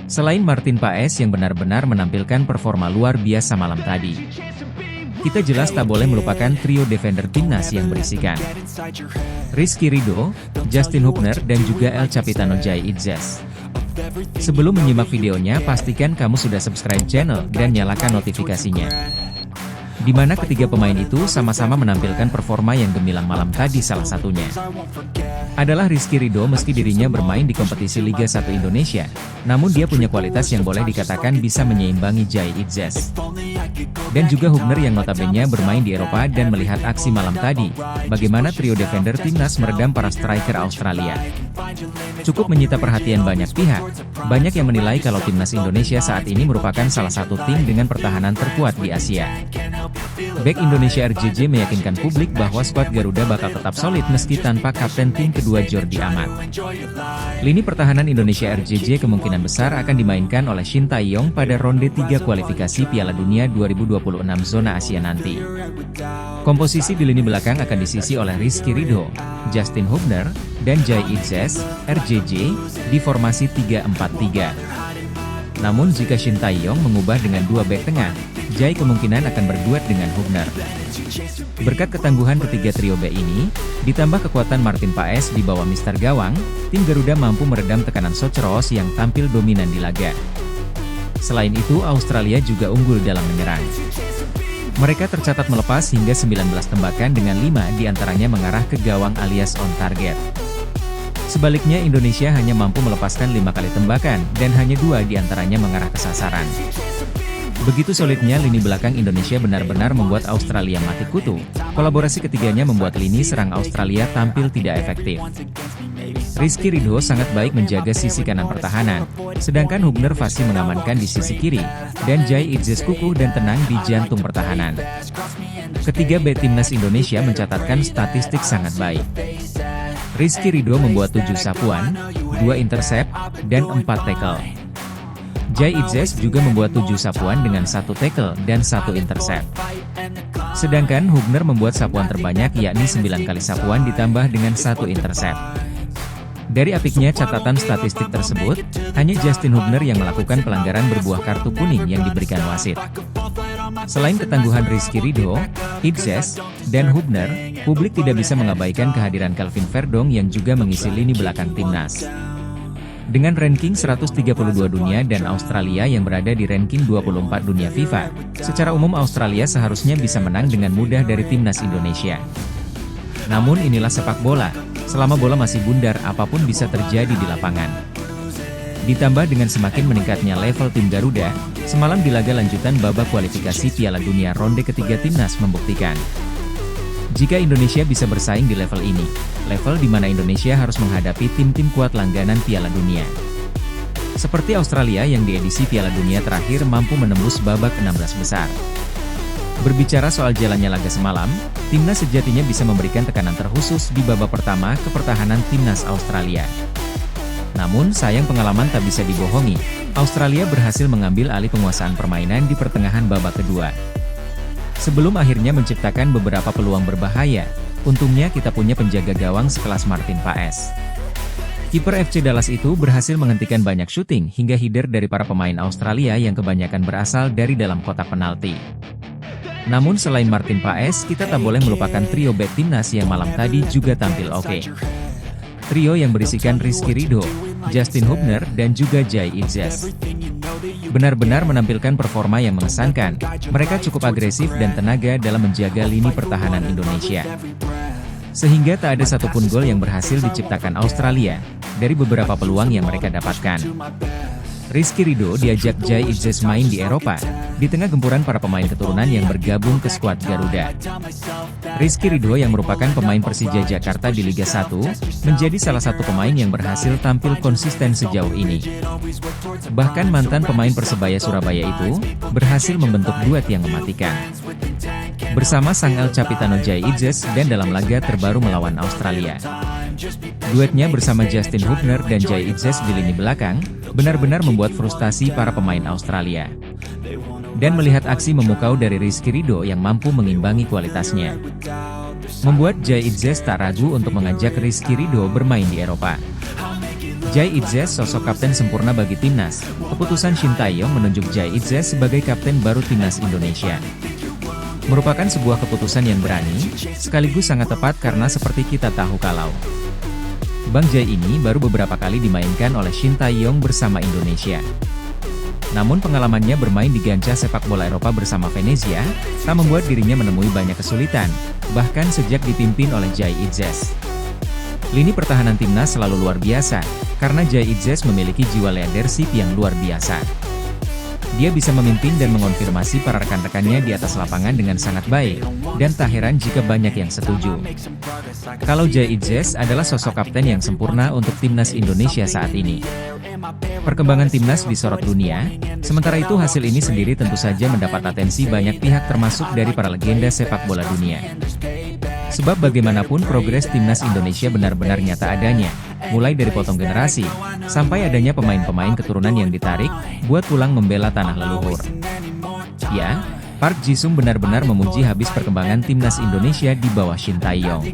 Selain Martin Paes yang benar-benar menampilkan performa luar biasa malam tadi, kita jelas tak boleh melupakan trio defender timnas yang berisikan Rizky Ridho, Justin Hubner, dan juga El Capitano Jai Itzes. Sebelum menyimak videonya, pastikan kamu sudah subscribe channel dan nyalakan notifikasinya, di mana ketiga pemain itu sama-sama menampilkan performa yang gemilang malam tadi. Salah satunya adalah Rizky Ridho. Meski dirinya bermain di kompetisi Liga 1 Indonesia, namun dia punya kualitas yang boleh dikatakan bisa menyeimbangi Jai Itzes. Dan juga Hubner yang notabene bermain di Eropa. Dan melihat aksi malam tadi, bagaimana trio defender timnas meredam para striker Australia, cukup menyita perhatian banyak pihak. Banyak yang menilai kalau timnas Indonesia saat ini merupakan salah satu tim dengan pertahanan terkuat di Asia. Bek Indonesia RJJ meyakinkan publik bahwa skuad Garuda bakal tetap solid meski tanpa kapten tim kedua Jordi Amat. Lini pertahanan Indonesia RJJ kemungkinan besar akan dimainkan oleh Shin Tae-yong pada ronde 3 kualifikasi Piala Dunia 2026 zona Asia nanti. Komposisi di lini belakang akan disisi oleh Rizky Ridho, Justin Hubner, dan Jai Itzes, RJJ, di formasi 3-4-3. Namun jika Shin Tae-yong mengubah dengan dua bek tengah, Jai kemungkinan akan berduet dengan Hubner. Berkat ketangguhan ketiga trio B ini, ditambah kekuatan Martin Paes di bawah Mister Gawang, tim Garuda mampu meredam tekanan Socheros yang tampil dominan di laga. Selain itu, Australia juga unggul dalam menyerang. Mereka tercatat melepas hingga 19 tembakan dengan 5 diantaranya mengarah ke gawang alias on target. Sebaliknya Indonesia hanya mampu melepaskan 5 kali tembakan dan hanya 2 diantaranya mengarah ke sasaran. Begitu solidnya lini belakang Indonesia benar-benar membuat Australia mati kutu. Kolaborasi ketiganya membuat lini serang Australia tampil tidak efektif. Rizky Ridho sangat baik menjaga sisi kanan pertahanan, sedangkan Hubner fasih mengamankan di sisi kiri, dan Jai Itzes kukuh dan tenang di jantung pertahanan. Ketiga bek timnas Indonesia mencatatkan statistik sangat baik. Rizky Ridho membuat 7 sapuan, 2 intercept, dan 4 tackle. Jai Itzes juga membuat 7 sapuan dengan 1 tackle dan 1 intercept. Sedangkan Hubner membuat sapuan terbanyak yakni 9 kali sapuan ditambah dengan 1 intercept. Dari apiknya catatan statistik tersebut, hanya Justin Hubner yang melakukan pelanggaran berbuah kartu kuning yang diberikan wasit. Selain ketangguhan Rizky Ridho, Itzes, dan Hubner, publik tidak bisa mengabaikan kehadiran Kelvin Verdong yang juga mengisi lini belakang timnas. Dengan ranking 132 dunia dan Australia yang berada di ranking 24 dunia FIFA, secara umum Australia seharusnya bisa menang dengan mudah dari timnas Indonesia. Namun inilah sepak bola, selama bola masih bundar apapun bisa terjadi di lapangan. Ditambah dengan semakin meningkatnya level tim Garuda, semalam di laga lanjutan babak kualifikasi Piala Dunia ronde ketiga timnas membuktikan jika Indonesia bisa bersaing di level ini, level di mana Indonesia harus menghadapi tim-tim kuat langganan Piala Dunia. Seperti Australia yang di edisi Piala Dunia terakhir mampu menembus babak 16 besar. Berbicara soal jalannya laga semalam, timnas sejatinya bisa memberikan tekanan terkhusus di babak pertama ke pertahanan timnas Australia. Namun sayang pengalaman tak bisa dibohongi, Australia berhasil mengambil alih penguasaan permainan di pertengahan babak kedua. Sebelum akhirnya menciptakan beberapa peluang berbahaya, untungnya kita punya penjaga gawang sekelas Martin Paes. Kiper FC Dallas itu berhasil menghentikan banyak syuting hingga header dari para pemain Australia yang kebanyakan berasal dari dalam kotak penalti. Namun selain Martin Paes, kita tak boleh melupakan trio bek timnas yang malam tadi juga tampil oke. Trio yang berisikan Rizky Ridho, Justin Hubner, dan juga Jai Itzes benar-benar menampilkan performa yang mengesankan. Mereka cukup agresif dan tenaga dalam menjaga lini pertahanan Indonesia, sehingga tak ada satupun gol yang berhasil diciptakan Australia dari beberapa peluang yang mereka dapatkan. Rizky Ridho diajak Jai Itzes main di Eropa, di tengah gempuran para pemain keturunan yang bergabung ke skuad Garuda. Rizky Ridho yang merupakan pemain Persija Jakarta di Liga 1, menjadi salah satu pemain yang berhasil tampil konsisten sejauh ini. Bahkan mantan pemain Persebaya Surabaya itu, berhasil membentuk duet yang mematikan bersama sang El Capitano Jai Itzes dan dalam laga terbaru melawan Australia. Duetnya bersama Justin Hubner dan Jai Itzes di lini belakang, benar-benar membuat frustasi para pemain Australia. Dan melihat aksi memukau dari Rizky Ridho yang mampu mengimbangi kualitasnya, membuat Jai Itzes tak ragu untuk mengajak Rizky Ridho bermain di Eropa. Jai Itzes sosok kapten sempurna bagi timnas. Keputusan Shin Tae-yong menunjuk Jai Itzes sebagai kapten baru timnas Indonesia merupakan sebuah keputusan yang berani, sekaligus sangat tepat karena seperti kita tahu kalau Bang Jai ini baru beberapa kali dimainkan oleh Shin Tae-yong bersama Indonesia. Namun pengalamannya bermain di Gansha sepak bola Eropa bersama Venezia, tak membuat dirinya menemui banyak kesulitan, bahkan sejak dipimpin oleh Jai Itzes. Lini pertahanan timnas selalu luar biasa, karena Jai Itzes memiliki jiwa leadership yang luar biasa. Dia bisa memimpin dan mengonfirmasi para rekan-rekannya di atas lapangan dengan sangat baik, dan tak heran jika banyak yang setuju. Kalau Jai Itzes adalah sosok kapten yang sempurna untuk timnas Indonesia saat ini. Perkembangan timnas disorot dunia, sementara itu hasil ini sendiri tentu saja mendapat atensi banyak pihak termasuk dari para legenda sepak bola dunia. Sebab bagaimanapun progres timnas Indonesia benar-benar nyata adanya, mulai dari potong generasi, sampai adanya pemain-pemain keturunan yang ditarik, buat pulang membela tanah leluhur. Ya, Park Ji-sung benar-benar memuji habis perkembangan timnas Indonesia di bawah Shin Tae-yong.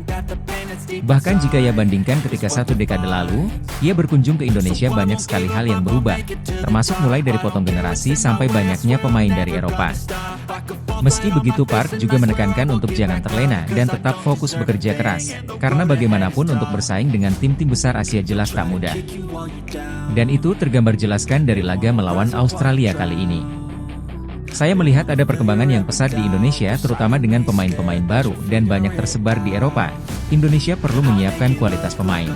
Bahkan jika ia bandingkan ketika 1 dekade lalu, ia berkunjung ke Indonesia banyak sekali hal yang berubah, termasuk mulai dari potong generasi sampai banyaknya pemain dari Eropa. Meski begitu Park juga menekankan untuk jangan terlena dan tetap fokus bekerja keras, karena bagaimanapun untuk bersaing dengan tim-tim besar Asia jelas tak mudah. Dan itu tergambar jelaskan dari laga melawan Australia kali ini. Saya melihat ada perkembangan yang pesat di Indonesia terutama dengan pemain-pemain baru dan banyak tersebar di Eropa. Indonesia perlu menyiapkan kualitas pemain,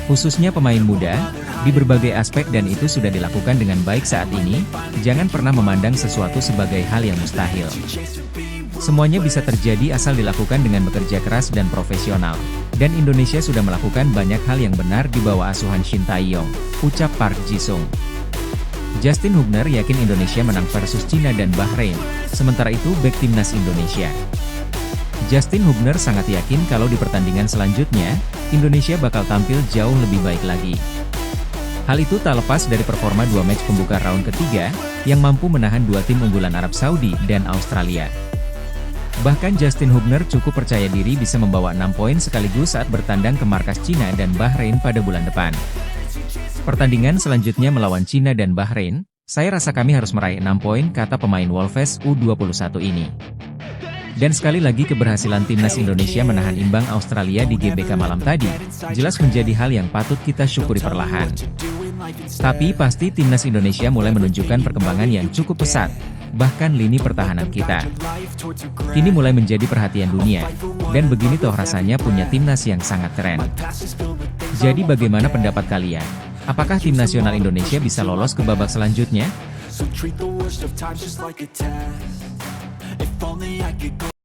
khususnya pemain muda, di berbagai aspek dan itu sudah dilakukan dengan baik saat ini. Jangan pernah memandang sesuatu sebagai hal yang mustahil. Semuanya bisa terjadi asal dilakukan dengan bekerja keras dan profesional. Dan Indonesia sudah melakukan banyak hal yang benar di bawah asuhan Shin Tae-yong, ucap Park Ji-sung. Justin Hubner yakin Indonesia menang versus Cina dan Bahrain, sementara itu bek timnas Indonesia. Justin Hubner sangat yakin kalau di pertandingan selanjutnya, Indonesia bakal tampil jauh lebih baik lagi. Hal itu tak lepas dari performa 2 match pembuka round ketiga, yang mampu menahan 2 tim unggulan Arab Saudi dan Australia. Bahkan Justin Hubner cukup percaya diri bisa membawa 6 poin sekaligus saat bertandang ke markas Cina dan Bahrain pada bulan depan. Pertandingan selanjutnya melawan Cina dan Bahrain, saya rasa kami harus meraih 6 poin, kata pemain Wolves U21 ini. Dan sekali lagi keberhasilan timnas Indonesia menahan imbang Australia di GBK malam tadi, jelas menjadi hal yang patut kita syukuri perlahan. Tapi pasti timnas Indonesia mulai menunjukkan perkembangan yang cukup pesat, bahkan lini pertahanan kita kini mulai menjadi perhatian dunia, dan begini toh rasanya punya timnas yang sangat keren. Jadi bagaimana pendapat kalian? Apakah tim nasional Indonesia bisa lolos ke babak selanjutnya?